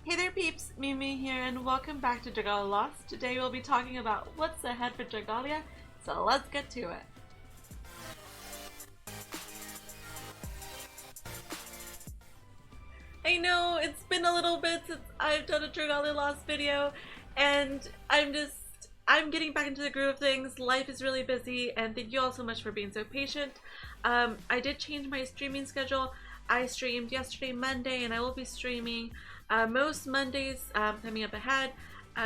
Hey there peeps, mewmew here and welcome back to Dragalia Lost. Today we'll be talking about what's ahead for Dragalia, so let's get to it. I know, it's been a little bit since I've done a Dragalia Lost video and I'm getting back into the groove of things. Life is really busy and thank you all so much for being so patient. I did change my streaming schedule. I streamed yesterday, Monday, and I will be streaming most Mondays coming up ahead.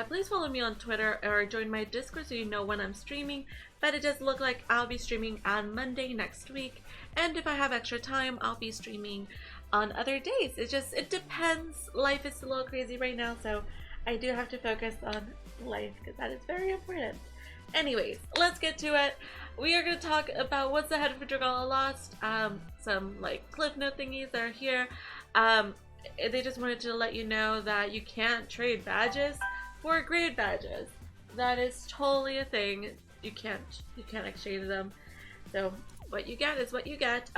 Please follow me on Twitter or join my Discord so you know when I'm streaming, but it does look like I'll be streaming on Monday next week, and if I have extra time I'll be streaming on other days. It depends. Life is a little crazy right now, so I do have to focus on life because that is very important. Anyways, let's get to it. We are going to talk about what's ahead for Dragalia Lost. Some like cliff note thingies that are here. They just wanted to let you know that you can't trade badges for grade badges. That is totally a thing. You can't exchange them. So what you get is what you get.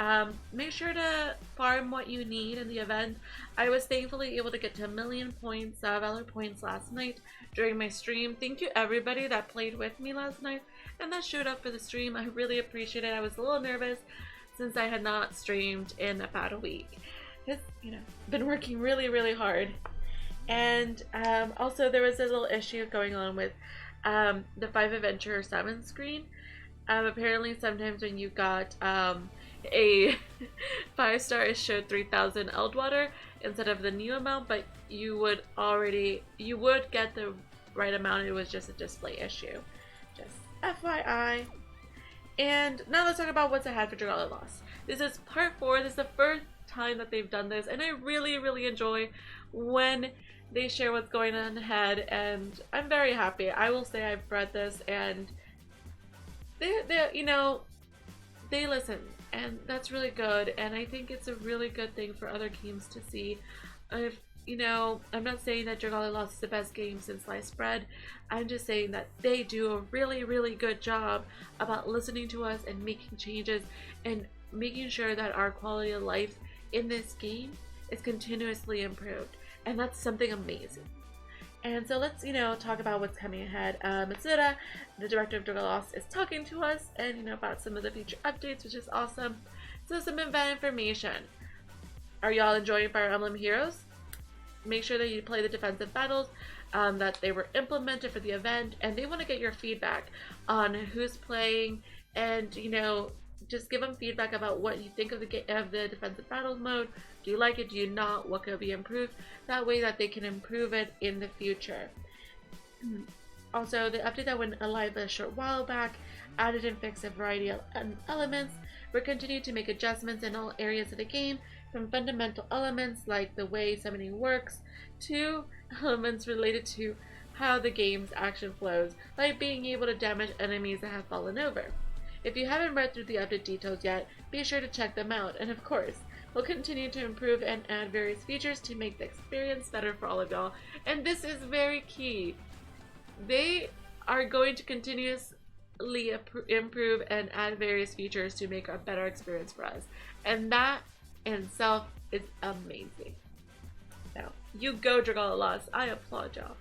Make sure to farm what you need in the event. I was thankfully able to get to 1,000,000 points, Valor points last night during my stream. Thank you everybody that played with me last night and that showed up for the stream. I really appreciate it. I was a little nervous since I had not streamed in about a week. It's, been working really hard. And also there was a little issue going on with the 5 Adventure 7 screen. Apparently sometimes when you got a 5-star it showed 3,000 Eldwater instead of the new amount, but you would get the right amount. It was just a display issue. Just FYI. And now let's talk about what's ahead for Dragalia Lost. This is part 4. This is the first time that they've done this, and I really enjoy when they share what's going on ahead, and I'm very happy. I will say I've read this and they listen, and that's really good, and I think it's a really good thing for other games to see. If I'm not saying that Dragalia Lost is the best game since sliced bread. I'm just saying that they do a really good job about listening to us and making changes and making sure that our quality of life in this game is continuously improved, and that's something amazing. And so let's talk about what's coming ahead. Matsuda, the director of Dragalia Lost, is talking to us and about some of the future updates, which is awesome. So some event information. Are y'all enjoying Fire Emblem Heroes? Make sure that you play the defensive battles that they were implemented for the event, and they want to get your feedback on who's playing, and just give them feedback about what you think of the defensive battles mode. Do you like it? Do you not? What could be improved? That way that they can improve it in the future. Also, the update that went live a short while back added and fixed a variety of elements. We're continuing to make adjustments in all areas of the game, from fundamental elements like the way summoning works to elements related to how the game's action flows, like being able to damage enemies that have fallen over. If you haven't read through the update details yet, be sure to check them out, and of course, we'll continue to improve and add various features to make the experience better for all of y'all, and this is very key. They are going to continuously improve and add various features to make a better experience for us, and that in itself is amazing. Now, you go Dragalia Lost. I applaud y'all.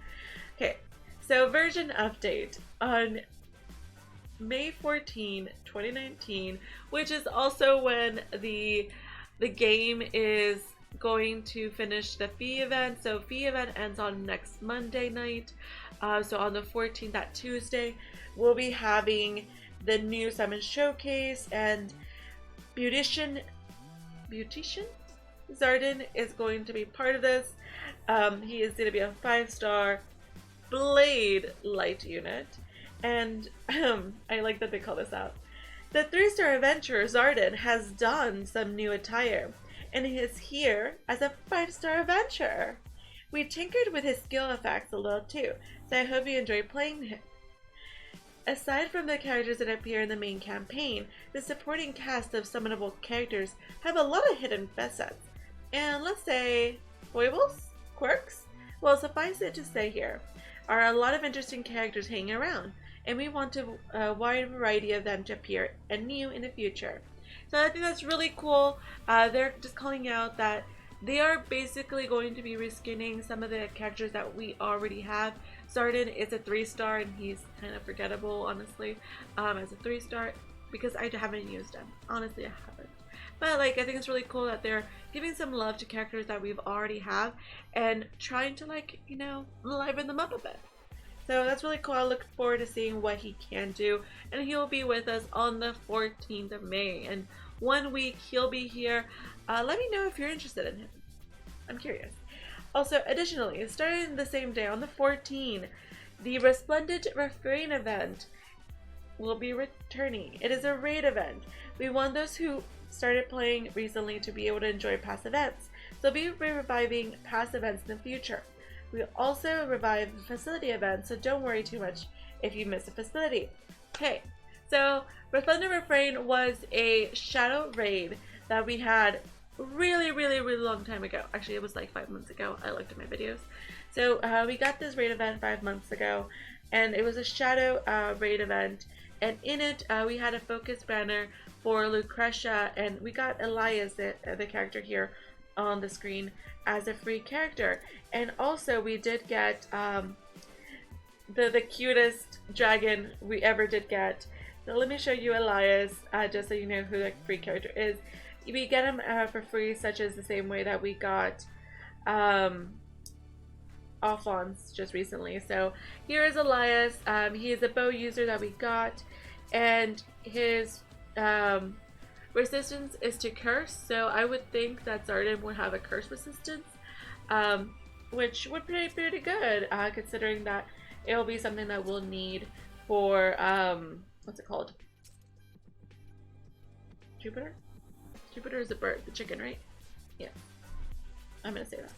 Okay, so version update on May 14, 2019, which is also when the game is going to finish the fee event. So fee event ends on next Monday night. So on the 14th, that Tuesday, we'll be having the new summon showcase, and Beautician Zardin is going to be part of this. He is going to be a 5-star Blade Light unit. And I like that they call this out. The 3-star adventurer Zardin has donned some new attire, and he is here as a 5-star adventurer. We tinkered with his skill effects a little too, so I hope you enjoy playing him. Aside from the characters that appear in the main campaign, the supporting cast of summonable characters have a lot of hidden facets, and let's say foibles? Quirks? Well, suffice it to say here are a lot of interesting characters hanging around, and we want a wide variety of them to appear anew in the future. So I think that's really cool. They're just calling out that They are basically going to be reskinning some of the characters that we already have. Zardin is a 3-star and he's kind of forgettable, honestly, as a 3-star because I haven't used him. Honestly, I haven't. But like, I think it's really cool that they're giving some love to characters that we've already have and trying to, like, you know, liven them up a bit. So that's really cool. I look forward to seeing what he can do, and he'll be with us on the 14th of May. And 1 week he'll be here. Let me know if you're interested in him. I'm curious. Also, additionally, starting the same day on the 14th, the Resplendent refrain event will be returning. It is a raid event. We want those who started playing recently to be able to enjoy past events. So we'll be reviving past events in the future. We'll also revive facility events, so don't worry too much if you miss a facility. Okay, so Resplendent Refrain was a shadow raid that we had really long time ago. Actually, it was like 5 months ago. I looked at my videos. So we got this raid event 5 months ago, and it was a shadow raid event, and in it we had a focus banner for Lucretia, and we got Elias, the character here on the screen, as a free character. And also we did get the cutest dragon we ever did get. So let me show you Elias, just so you know who the free character is. We get him for free, such as the same way that we got Alphonse just recently. So here is Elias. He is a bow user that we got, and his resistance is to curse. So I would think that Zardin would have a curse resistance, which would be pretty good, considering that it will be something that we'll need for what's it called? Jupiter? Jupiter is a bird, the chicken, right? Yeah, I'm gonna say that.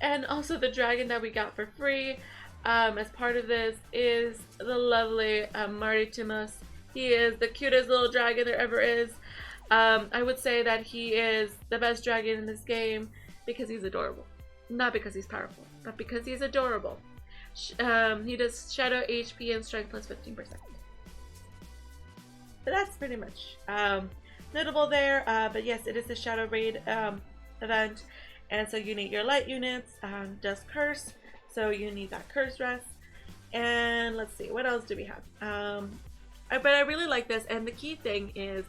And also the dragon that we got for free as part of this is the lovely Maritimus. He is the cutest little dragon there ever is. I would say that he is the best dragon in this game because he's adorable. Not because he's powerful, but because he's adorable. He does shadow HP and strength plus 15%. But that's pretty much notable there. But yes, it is the shadow raid event, and so you need your light units, does curse, so you need that curse rest. And let's see, what else do we have? But I really like this, and the key thing is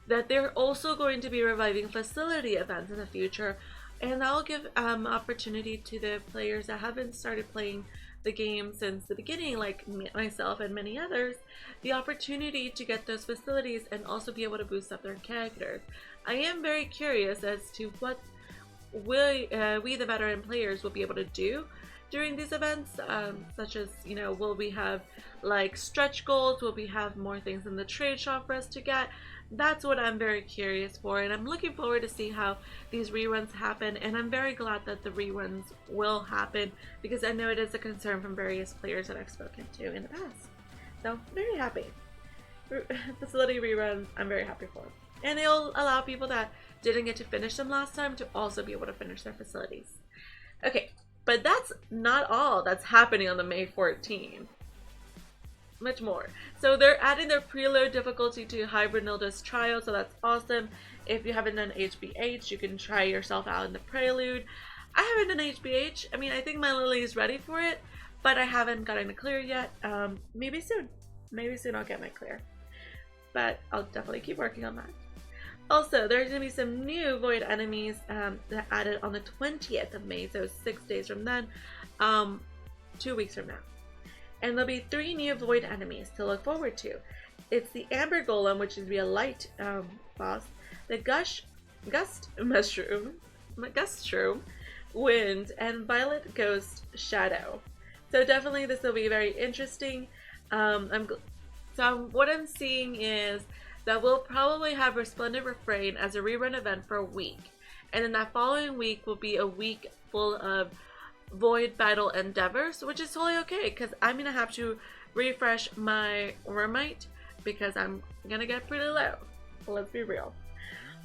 that they're also going to be reviving facility events in the future, and that'll give opportunity to the players that haven't started playing the game since the beginning, like myself and many others, the opportunity to get those facilities and also be able to boost up their characters. I am very curious as to what we the veteran players will be able to do during these events, such as, you know, will we have like stretch goals, will we have more things in the trade shop for us to get? That's what I'm very curious for, and I'm looking forward to see how these reruns happen, and I'm very glad that the reruns will happen because I know it is a concern from various players that I've spoken to in the past. So very happy. Facility reruns, I'm very happy for. And it'll allow people that didn't get to finish them last time to also be able to finish their facilities. Okay, but that's not all that's happening on the May 14th. Much more. So they're adding their preload difficulty to Hybrid Nilda's trial, so that's awesome. If you haven't done HBH, you can try yourself out in the Prelude. I haven't done HBH. I mean, I think my Lily is ready for it, but I haven't gotten a clear yet. Maybe soon. Maybe soon I'll get my clear. But I'll definitely keep working on that. Also, there's going to be some new Void enemies that added on the 20th of May, so 6 days from then, 2 weeks from now. And there'll be 3 new Void enemies to look forward to. It's the Amber Golem, which is a light boss, the Gust Mushroom, Wind, and Violet Ghost Shadow. So definitely this will be very interesting. So what I'm seeing is that we'll probably have Resplendent Refrain as a rerun event for a week. And then that following week will be a week full of Void Battle Endeavors, which is totally okay because I'm gonna have to refresh my Wormite because I'm gonna get pretty low. Let's be real.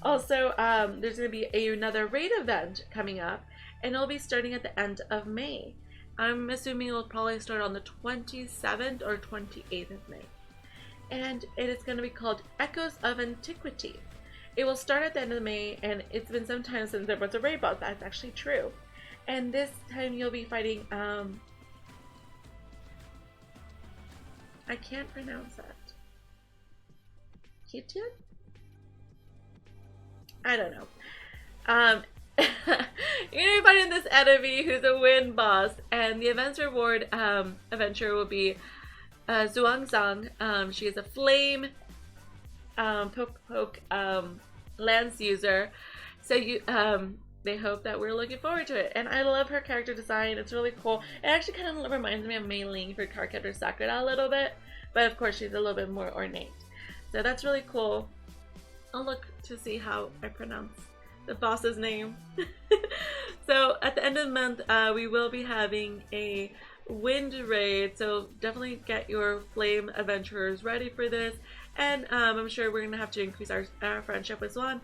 Also, there's gonna be another raid event coming up, and it'll be starting at the end of May. I'm assuming it'll probably start on the 27th or 28th of May. And it is going to be called Echoes of Antiquity. It will start at the end of May, and it's been some time since there was a raid boss. That's actually true. And this time you'll be fighting, I can't pronounce that. Kitchen? I don't know. You're gonna be fighting this enemy who's a wind boss, and the event's reward adventure will be Zhuang Zhang. She is a flame poke lance user, so they hope that we're looking forward to it. And I love her character design. It's really cool. It actually kind of reminds me of Mei Ling for card character Sakura a little bit, but of course she's a little bit more ornate. So that's really cool. I'll look to see how I pronounce the boss's name. So at the end of the month, we will be having a wind raid, so definitely get your flame adventurers ready for this. And I'm sure we're gonna have to increase our friendship with Swan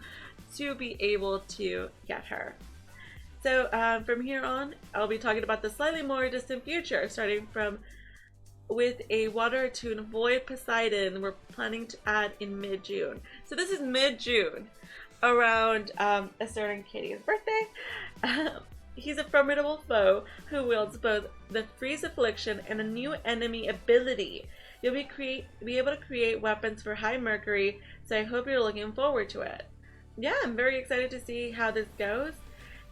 to be able to get her. So from here on, I'll be talking about the slightly more distant future, starting with a water tune, Void Poseidon, we're planning to add in mid-June. So this is mid-June, around a certain Katie's birthday. He's a formidable foe who wields both the Freeze Affliction and a new enemy ability. You'll be able to create weapons for High Mercury, so I hope you're looking forward to it. Yeah, I'm very excited to see how this goes,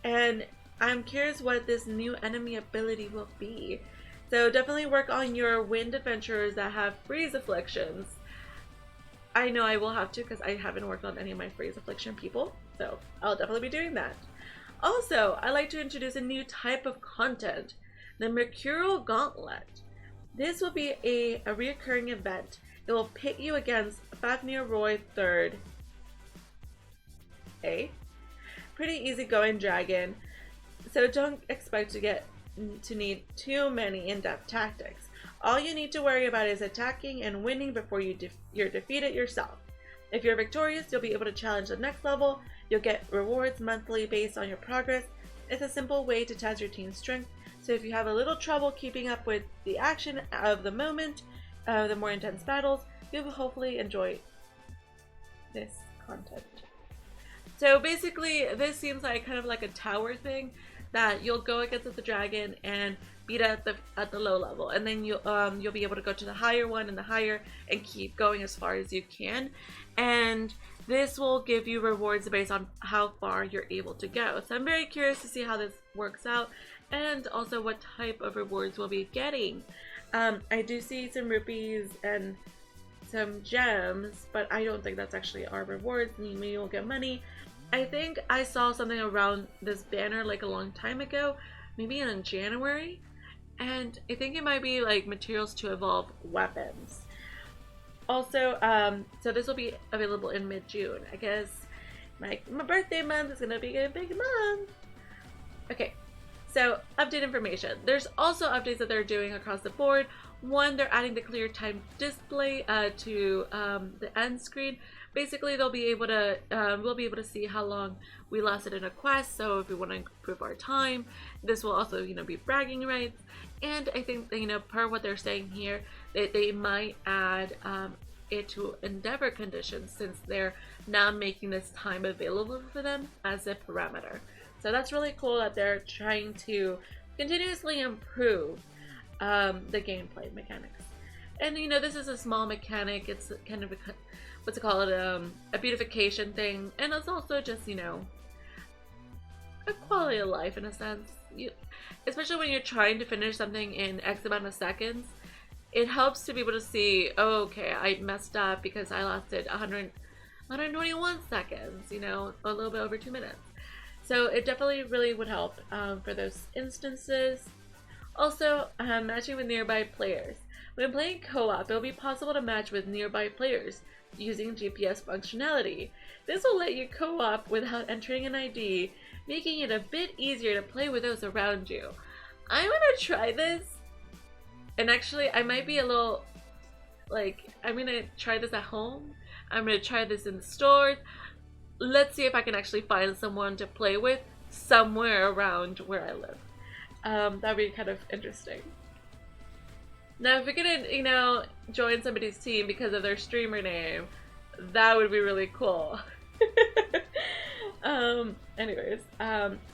and I'm curious what this new enemy ability will be. So definitely work on your wind adventurers that have freeze afflictions. I know I will have to because I haven't worked on any of my freeze affliction people, so I'll definitely be doing that. Also, I like to introduce a new type of content, the Mercurial Gauntlet. This will be a reoccurring event. It will pit you against Fafnir Roy III. Pretty easygoing dragon, so don't expect to need too many in-depth tactics. All you need to worry about is attacking and winning before you're defeated yourself. If you're victorious, you'll be able to challenge the next level. You'll get rewards monthly based on your progress. It's a simple way to test your team's strength, so if you have a little trouble keeping up with the action of the moment, the more intense battles, you'll hopefully enjoy this content. So basically, this seems like kind of like a tower thing that you'll go against the dragon and beat at the low level, and then you'll be able to go to the higher one and the higher and keep going as far as you can. And this will give you rewards based on how far you're able to go. So I'm very curious to see how this works out, and also what type of rewards we'll be getting. I do see some rupees and some gems, but I don't think that's actually our rewards. Maybe we'll get money. I think I saw something around this banner like a long time ago, maybe in January, and I think it might be like materials to evolve weapons. Also, so this will be available in mid-June. I guess my birthday month is gonna be a big month. Okay, so update information. There's also updates that they're doing across the board. One, they're adding the clear time display to the end screen. Basically, we'll be able to see how long we lasted in a quest. So if we want to improve our time, this will also, be bragging rights. And I think, per what they're saying here, that they might add it to endeavor conditions, since they're now making this time available for them as a parameter. So that's really cool that they're trying to continuously improve the gameplay mechanics. And this is a small mechanic. It's kind of what's it called, a beautification thing, and it's also just a quality of life in a sense. Especially when you're trying to finish something in X amount of seconds, it helps to be able to see, oh, okay, I messed up because I lasted 121 seconds, a little bit over 2 minutes. So it definitely really would help for those instances. Also, matching with nearby players. When playing co-op, it will be possible to match with nearby players using GPS functionality. This will let you co-op without entering an ID, making it a bit easier to play with those around you. I'm gonna try this, and actually I might be a little, I'm gonna try this at home. I'm gonna try this in the stores. Let's see if I can actually find someone to play with somewhere around where I live. That'd be kind of interesting. Now, if we could, join somebody's team because of their streamer name, that would be really cool.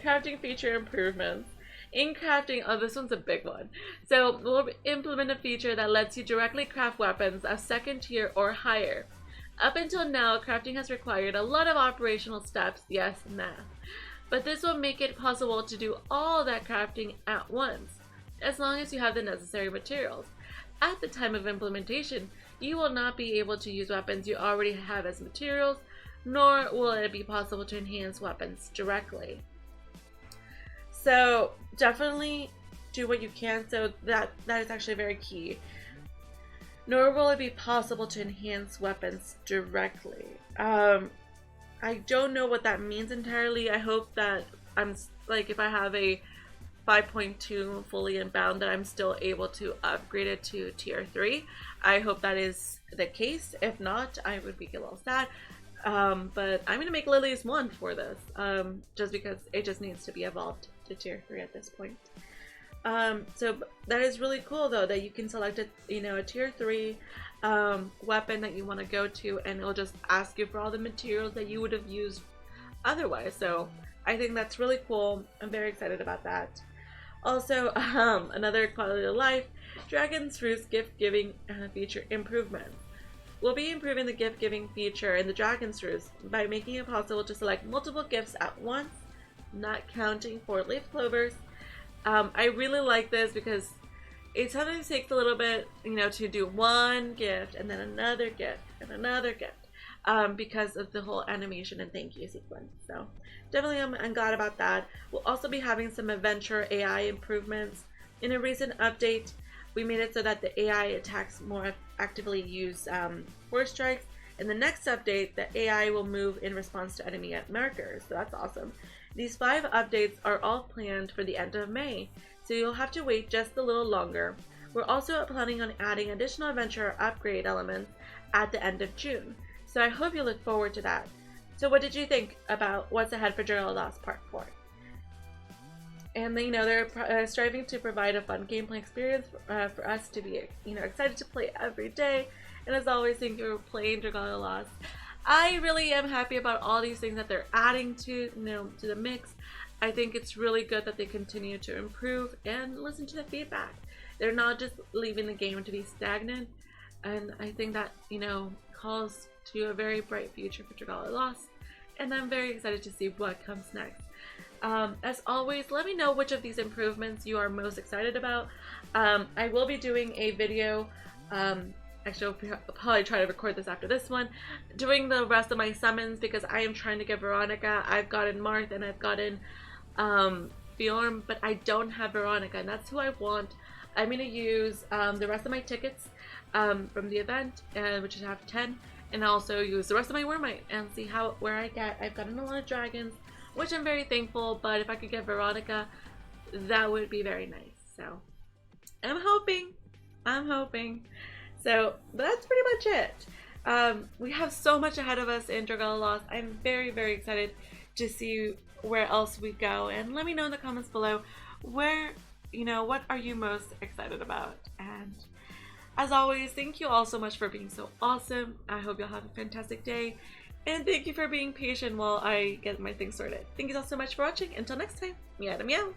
Crafting feature improvements. In crafting, oh, this one's a big one. So we'll implement a feature that lets you directly craft weapons of 2nd tier or higher. Up until now, crafting has required a lot of operational steps, yes, math. But this will make it possible to do all that crafting at once, as long as you have the necessary materials. At the time of implementation, you will not be able to use weapons you already have as materials, nor will it be possible to enhance weapons directly. So definitely do what you can, so that is actually very key. Nor will it be possible to enhance weapons directly. I don't know what that means entirely. I hope that I'm, like, if I have a 5.2 fully inbound, that I'm still able to upgrade it to tier 3. I hope that is the case. If not, I would be a little sad. But I'm gonna make Lily's 1 for this, just because it just needs to be evolved to tier 3 at this point. So that is really cool though, that you can select a tier 3 weapon that you want to go to, and it'll just ask you for all the materials that you would have used otherwise. So I think that's really cool. I'm very excited about that. Also, another quality of life, Dragon's Roost gift giving feature improvement. We'll be improving the gift giving feature in the Dragon's Roost by making it possible to select multiple gifts at once, not counting 4-leaf clovers. I really like this because it sometimes takes a little bit, to do one gift and then another gift and another gift, because of the whole animation and thank you sequence. So definitely I'm glad about that. We'll also be having some adventure AI improvements. In a recent update, we made it so that the AI attacks more actively use force strikes. In the next update, the AI will move in response to enemy markers, so that's awesome. These 5 updates are all planned for the end of May, so you'll have to wait just a little longer. We're also planning on adding additional adventure upgrade elements at the end of June, so I hope you look forward to that. So what did you think about what's ahead for Dragalia Lost Part 4? And they're striving to provide a fun gameplay experience for us to be excited to play every day. And as always, thank you for playing Dragalia Lost. I really am happy about all these things that they're adding to to the mix. I think it's really good that they continue to improve and listen to the feedback. They're not just leaving the game to be stagnant, and I think that calls to a very bright future for Dragalia Lost, and I'm very excited to see what comes next. As always, let me know which of these improvements you are most excited about. I will be doing a video, actually I'll probably try to record this after this one, doing the rest of my summons, because I am trying to get Veronica. I've gotten Marth and I've gotten Bjorn, but I don't have Veronica, and that's who I want. I'm going to use the rest of my tickets from the event, which is have 10, and also use the rest of my Wormite and see where I get. I've gotten a lot of dragons, which I'm very thankful, but if I could get Veronica, that would be very nice. So I'm hoping. So that's pretty much it. We have so much ahead of us in Dragalia Lost. I'm very, very excited to see where else we go, and let me know in the comments below where, what are you most excited about. And as always, thank you all so much for being so awesome. I hope you'll have a fantastic day, and thank you for being patient while I get my things sorted. Thank you all so much for watching. Until next time, meow.